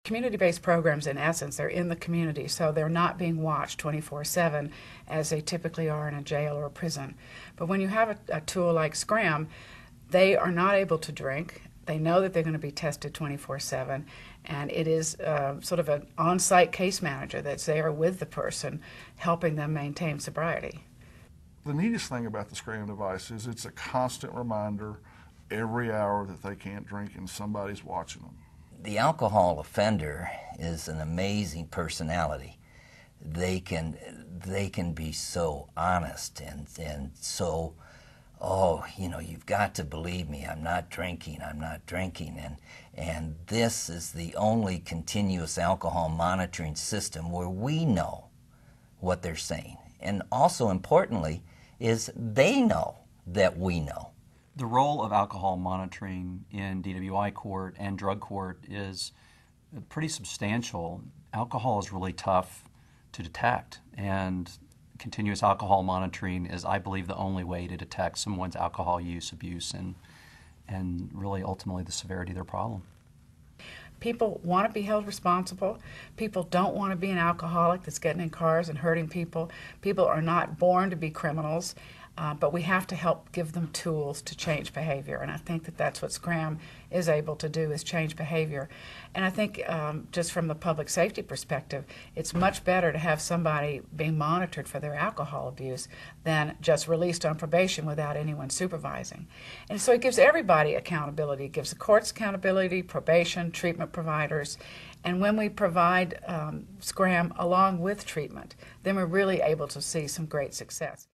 Community-based programs, in essence, they're in the community, so they're not being watched 24/7 as they typically are in a jail or a prison. But when you have a tool like Scram, they are not able to drink. They know that they're going to be tested 24/7, and it is sort of an on-site case manager that's there with the person, helping them maintain sobriety. The neatest thing about the Scram device is it's a constant reminder every hour that they can't drink and somebody's watching them. The alcohol offender is an amazing personality. They can be so honest and so, oh, you know, you've got to believe me, I'm not drinking. And this is the only continuous alcohol monitoring system where we know what they're saying. And also importantly is they know that we know. The role of alcohol monitoring in DWI court and drug court is pretty substantial. Alcohol is really tough to detect, and continuous alcohol monitoring is, I believe, the only way to detect someone's alcohol use, abuse, and really ultimately the severity of their problem. People want to be held responsible. People don't want to be an alcoholic that's getting in cars and hurting people. People are not born to be criminals. But we have to help give them tools to change behavior, and I think that that's what Scram is able to do, is change behavior. And I think just from the public safety perspective, it's much better to have somebody being monitored for their alcohol abuse than just released on probation without anyone supervising. And so it gives everybody accountability. It gives the courts accountability, probation, treatment providers. And when we provide Scram along with treatment, then we're really able to see some great success.